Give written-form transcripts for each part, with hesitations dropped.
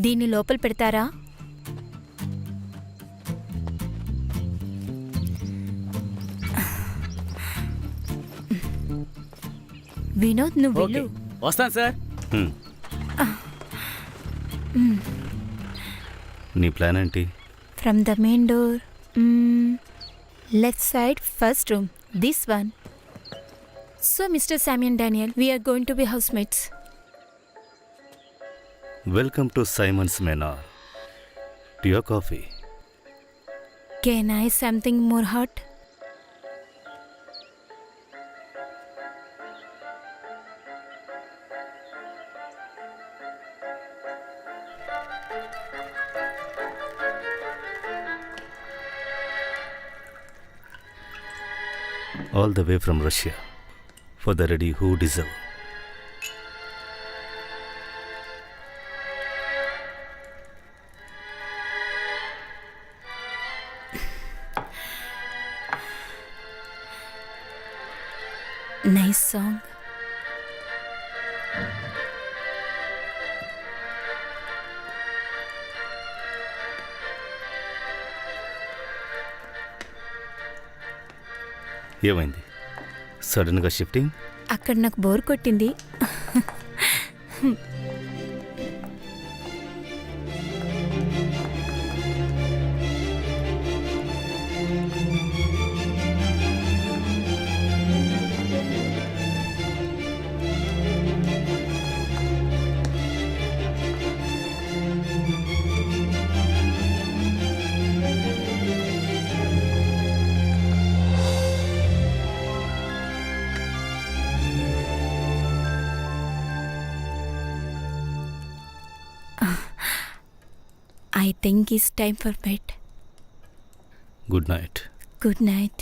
దీన్ని లోపల పెడతారా? వినోద్, నువ్వు వెళ్ళు. వస్తాను సార్. నీ ప్లాన్ ఏంటి? From the main door, left side, first room, this one. So mister Sammy and Daniel, we are going to be housemates. Welcome to Simons మెనార్. To your coffee. Can I something more hot? All the way from Russia for the ready who deserve. Nice song. ఏమైంది సడన్గా shifting? అక్కడ నాకు bore కొట్టింది. I think it's time for bed. Good night. Good night.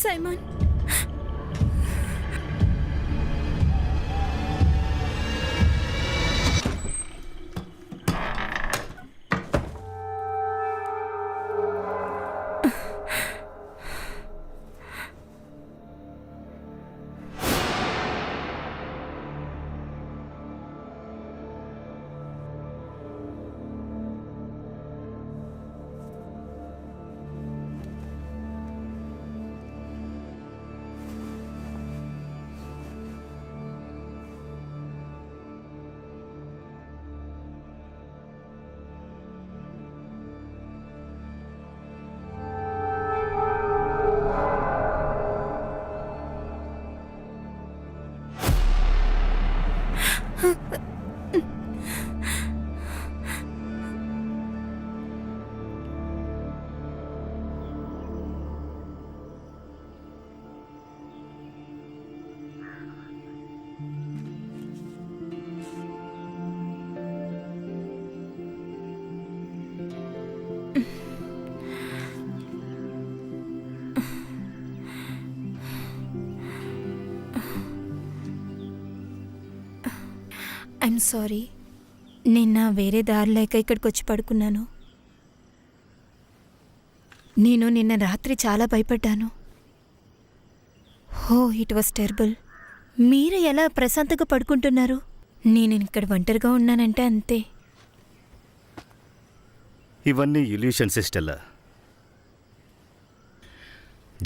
Simon. I'm sorry. నిన్న వేరే దారి లేక ఇక్కడికి వచ్చి పడుకున్నాను. నేను నిన్న రాత్రి చాలా భయపడ్డాను. హో, ఇట్ వాస్ టెర్బుల్. మీరు ఎలా ప్రశాంతంగా పడుకుంటున్నారు? నేను ఇక్కడ ఒంటరిగా ఉన్నానంటే అంతే. ఇవన్నీ illusions Stella.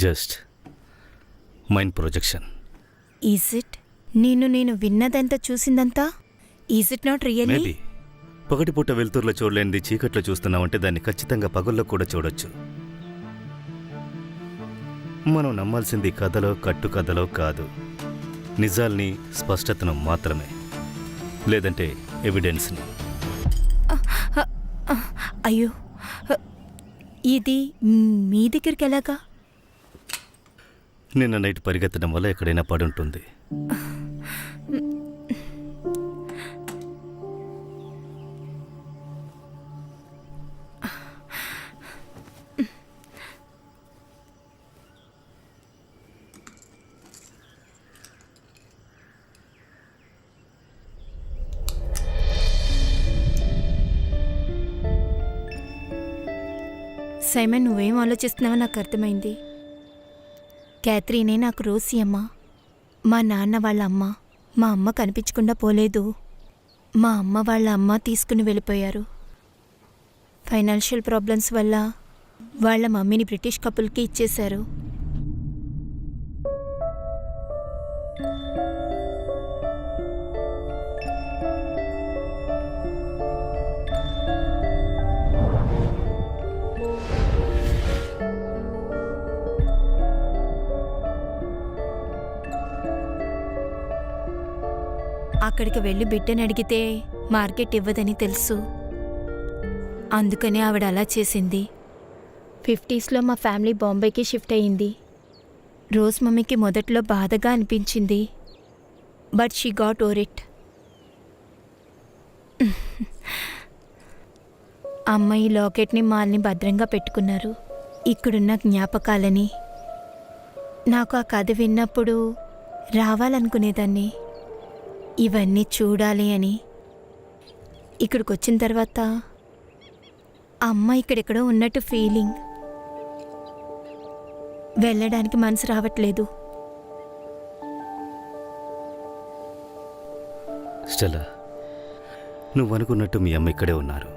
Just mind projection. Is it? నేను విన్నదంతా చూసిందంతా is it not really? Maybe పగటిపూట వెలుతురులో చూడలేనిది చీకట్లో చూస్తున్నామంటే దాన్ని ఖచ్చితంగా పగల్లో కూడా చూడొచ్చు. మనం నమ్మాల్సింది కథలో కట్టుకథలో కాదు, నిజాల్ని, స్పష్టతను మాత్రమే, లేదంటే ఎవిడెన్స్ని. అయ్యో, ఇది మీ దగ్గరికి ఎలాగా? నిన్న నైట్ పరిగెత్తడం వల్ల ఎక్కడైనా పడుంటుంది. సైమన్, నువ్వేం ఆలోచిస్తున్నావో నాకు అర్థమైంది. క్యాథరీనే నాకు రోసి అమ్మ, మా నాన్న వాళ్ళ అమ్మ. మా అమ్మ కనిపించకుండా పోలేదు. మా అమ్మ వాళ్ళ అమ్మ తీసుకుని వెళ్ళిపోయారు. ఫైనాన్షియల్ ప్రాబ్లమ్స్ వల్ల వాళ్ళ మమ్మీని బ్రిటిష్ కపుల్కి ఇచ్చేశారు. అక్కడికి వెళ్ళి బిడ్డని అడిగితే మార్కెట్ ఇవ్వదని తెలుసు. అందుకని ఆవిడ అలా చేసింది. 50స్లో మా ఫ్యామిలీ బాంబేకి షిఫ్ట్ అయ్యింది. రోజ్ మమ్మీకి మొదట్లో బాధగా అనిపించింది, but she got over it. అమ్మ ఈ లాకెట్ని మాల్ని భద్రంగా పెట్టుకున్నారు, ఇక్కడున్న జ్ఞాపకాలని. నాకు ఆ కథ విన్నప్పుడు రావాలనుకునేదాన్ని, ఇవన్నీ చూడాలి అని. ఇక్కడికి వచ్చిన తర్వాత అమ్మ ఇక్కడెక్కడో ఉన్నట్టు ఫీలింగ్. వెళ్ళడానికి మనసు రావట్లేదు. స్టెల్లా, నువ్వు అనుకున్నట్టు మీ అమ్మ ఇక్కడే ఉన్నారు.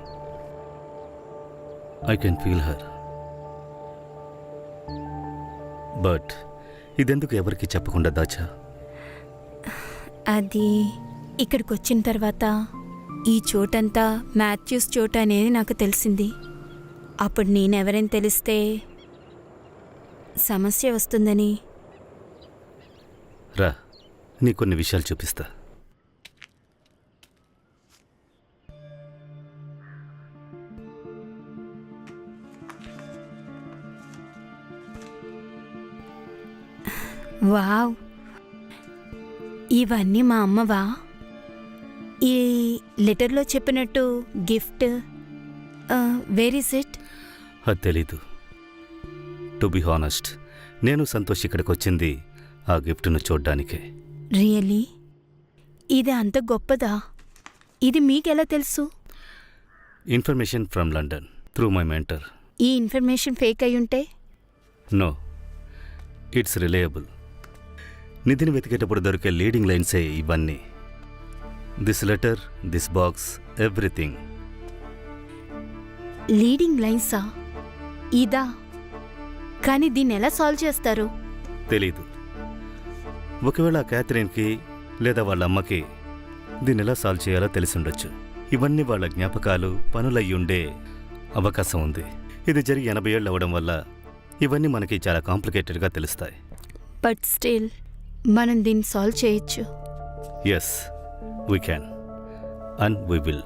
I can feel her. But ఇదెందుకు ఎవరికి చెప్పకుండా దాచా? అది ఇక్కడికి వచ్చిన తర్వాత ఈ చోటంతా మాథ్యూస్ చోట అనేది నాకు తెలిసింది. అప్పుడు నేనెవరైనా తెలిస్తే సమస్య వస్తుందని. రా, నీ కొన్ని విషయాలు చూపిస్తా. వావ్, ఇవన్నీ మా అమ్మవా? ఈ లెటర్లో చెప్పినట్టు గిఫ్ట్ వేర్ ఈజ్ ఇట్? అది తెలీదు. టు బి హానెస్ట్, నేను సంతోష్ ఇక్కడికి వచ్చింది ఆ గిఫ్ట్ను చూడ్డానికే. రియలీ? ఇది అంత గొప్పదా? ఇది మీకెలా తెలుసు? Information from London through my mentor. ఈ ఇన్ఫర్మేషన్ ఫేక్ అయి ఉంటే? No, it's reliable. నిధిని వెతికేటప్పుడు దొరికే లీడింగ్ లైన్సే ఇవన్నీ. This letter, this box, everything. Leading లైన్సా? ఇదా? కానీ దీన్ని ఎలా సాల్వ్ చేస్తారు? తెలీదు. ఒకవేళ క్యాథరిన్కి లేదా వాళ్ళ అమ్మకి దీన్ని ఎలా సాల్వ్ చేయాలో తెలిసుండొచ్చు. ఇవన్నీ వాళ్ళ జ్ఞాపకాలు, పనులయ్యుండే అవకాశం ఉంది. ఇది జరిగి 80 ఏళ్ళు అవ్వడం వల్ల ఇవన్నీ మనకి చాలా కాంప్లికేటెడ్గా తెలుస్తాయి. బట్ స్టిల్ మనం దీన్ని సాల్వ్ చేయొచ్చు. Yes, we can and we will.